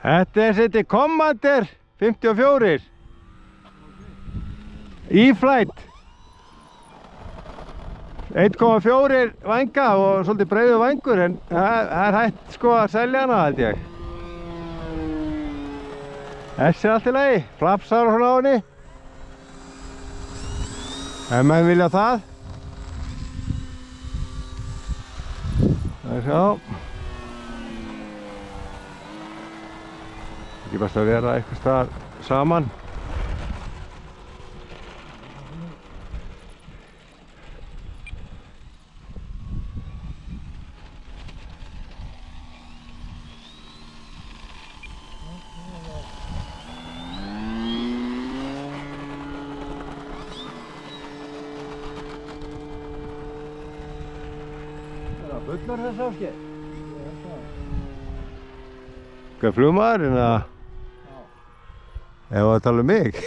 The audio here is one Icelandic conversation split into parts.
Þetta er Commander 54 E-Flight 1,4 vænga og svolítið breiður vængur, en það er hægt sko að selja hana, held ég. Þessi er allt í lagi, flapsar og svona á henni. Ef menn vilja það. Það er sjá. Ekki best að vera eitthvað staðar saman. Fullar þess Ásgeir? Hvað er flugmaðurinn að? Já. Ef að tala um mig?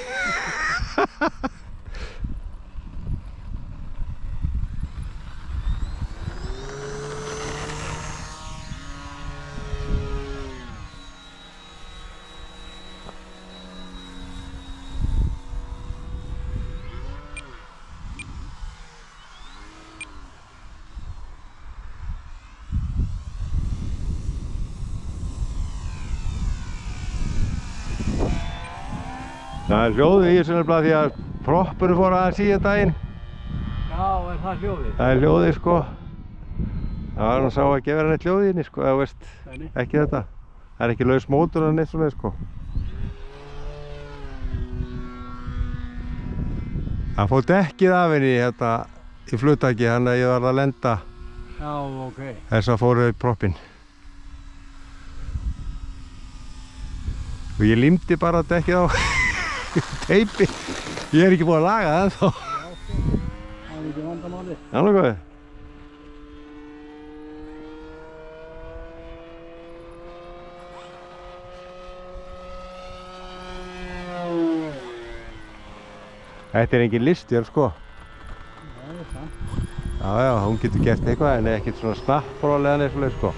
Það er hljóðið í þessu nefnilega því að proppurinn fór aðeins í daginn. Já, er það hljóðið? Það er hljóðið sko. Það var hann sá ekki að vera neitt hljóðið inni sko, eða veist, ekki þetta. Það er ekki laus mótor en neitt svona sko. Það fór dekkið af henni hérna í flugtaki, þannig að ég var að lenda. Já, ok. Þess að fóru í proppinn. Og ég límdi bara dekkið á teipi. Ég er ekki búinn að laga það ennþá. Það er ekki vandamáli. Já, nokkuð. Þetta er engin listvél sko. Það er sant. Já, já, hún getur gert eitthvað en ekkert svona snapprólega eða eitthvað sko.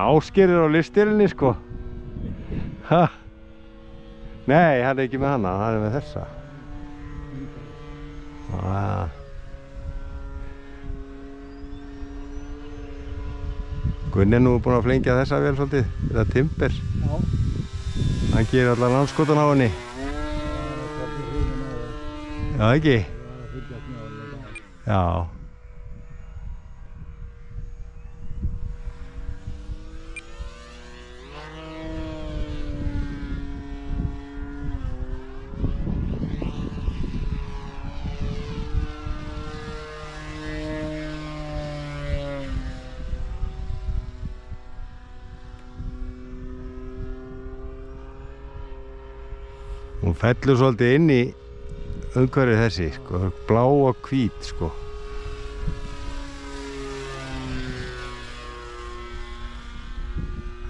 Ásgeir er á listvélinni sko. Ha? Nei, hann er ekki með hana, hann er með þessa. Gunni er nú búinn að flengja þessa vel svolítið, þetta timber. Já. Hann gerir allar landskotan á henni. Já, ekki? Já. Hún fellur svolítið inn í umhverfið þessi, sko, blá og hvít, sko.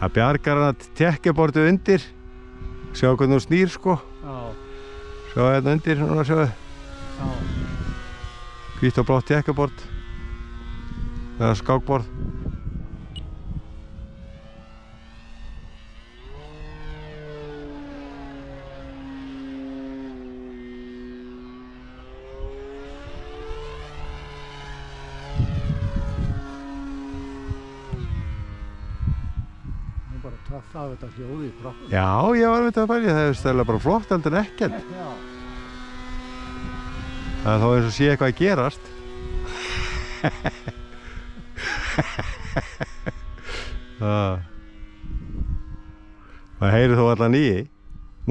Það bjargar hann að tekjabortið undir, sjá hvernig hún snýr, sko. Já. Sjá hérna undir, núna sjáu. Já. Hvít og blátt tekkabort, það er skákborð. Það af þetta hljóði í proppinu. Já, ég var að bæja, það er stæðilega bara flott heldur en ekkert. Já. Það er þá eins og sé eitthvað að gerast. Það heyrir þó allan í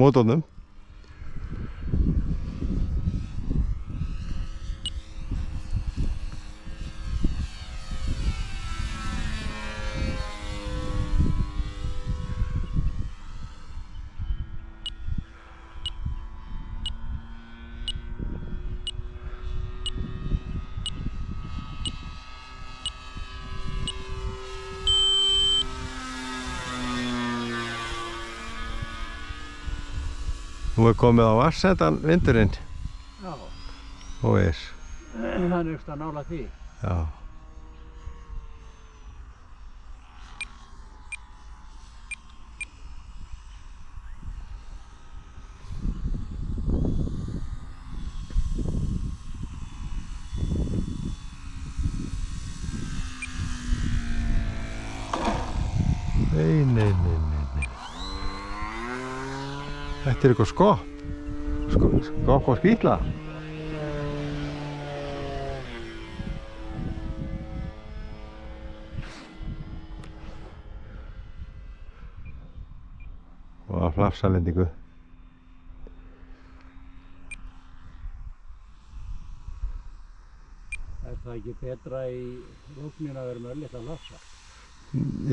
mótornum. Nú er komið á vatnsendan vindurinn. Já. Og veis. Það er auðvitað nála því. Já. Þetta er eitthvað skopp og skýtla. Og að flafsalendingu. Er það ekki betra í lúknin að vera með litla lafsa?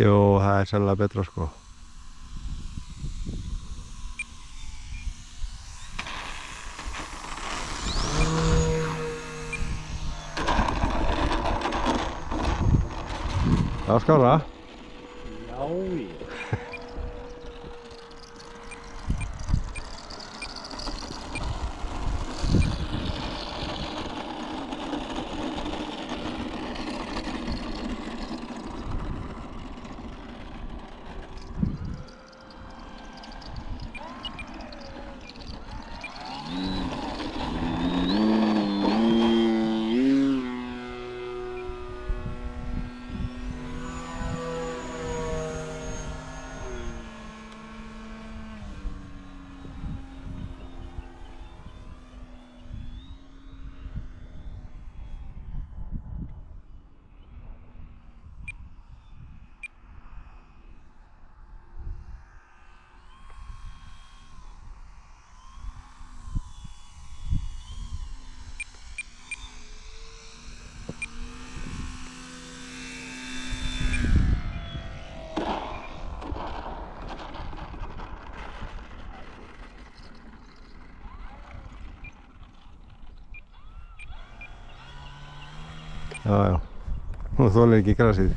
Jú, það er sannlega betra sko. Það skára. Já, ég. Já. Hún þolir ekki grasið.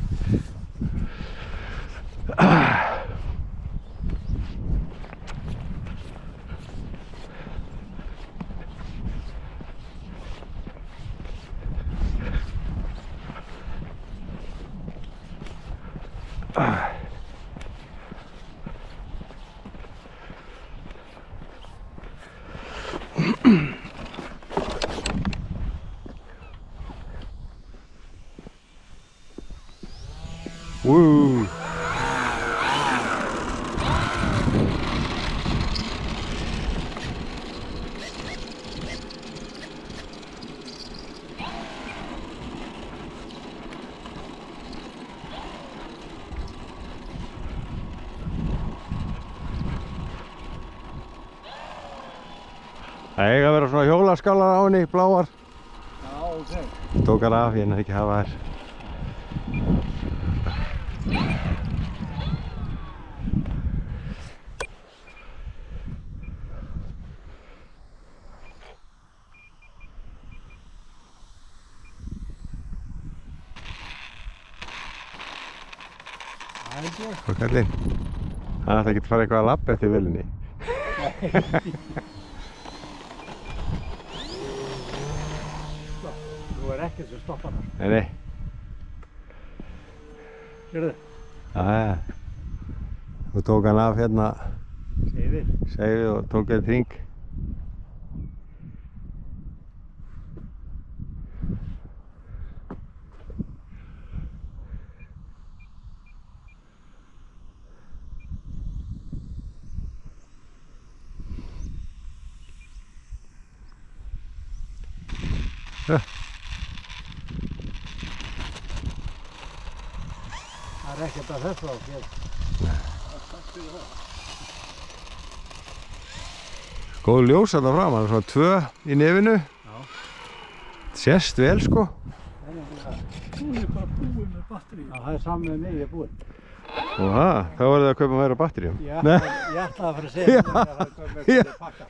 Woo! Það eiga að vera svona hjólaskálar á henni, bláar. Já, ok. Tók hann af, ég nefnir ekki að hafa þær. Hvað kallinn? Hann ætla ekki að fara eitthvað að labba eftir vélinni. Þú er ekkert sem stoppar hann. Nei. Sérðu? Jæja. Þú tók hann af hérna seifið og tók eitt hring. Það er ekkert að þessu á hér. Góð ljós þarna fram, hann er svona 2 í nefinu. Já. Sést vel sko. Þú er bara búinn með batteri. Já, það er saman með mig, ég er búinn. Og þá er það að kaupa meira batteríum. Ég ætlaði að fara að segja þetta að það kom með hverju pakka.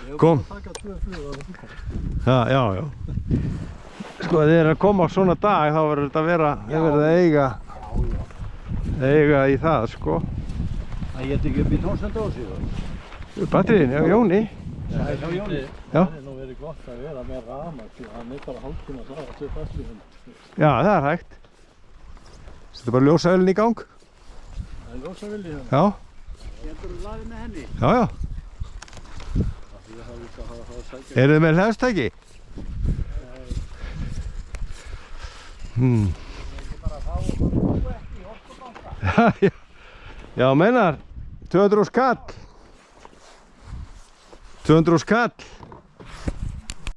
Ég Kom. var búinn að taka 2 flug á það pakka. Já. Sko, þegar þið er að koma á svona dag, þá verður þetta að vera, þið verður að eiga í það, sko. Það geti ekki upp í tónsendósi þá. Batteríin, já, Jóni. Það er hjá Jóni. Já. Það er nú verið gott að vera með rafmagn því að hann er bara hálftíma að hlaða til batteríum. Já, það er hægt. Settu bara ljósavélinn í gang. Það er ljósavilli hérna. Já. Getur þú laðið með henni? Já. Því að það líka hafa það að sækja. Eruð þið með hleðstæki? Það er ekki bara að fá og þú ekki í orkubanka. Já, meinar 200 skall. 200 skall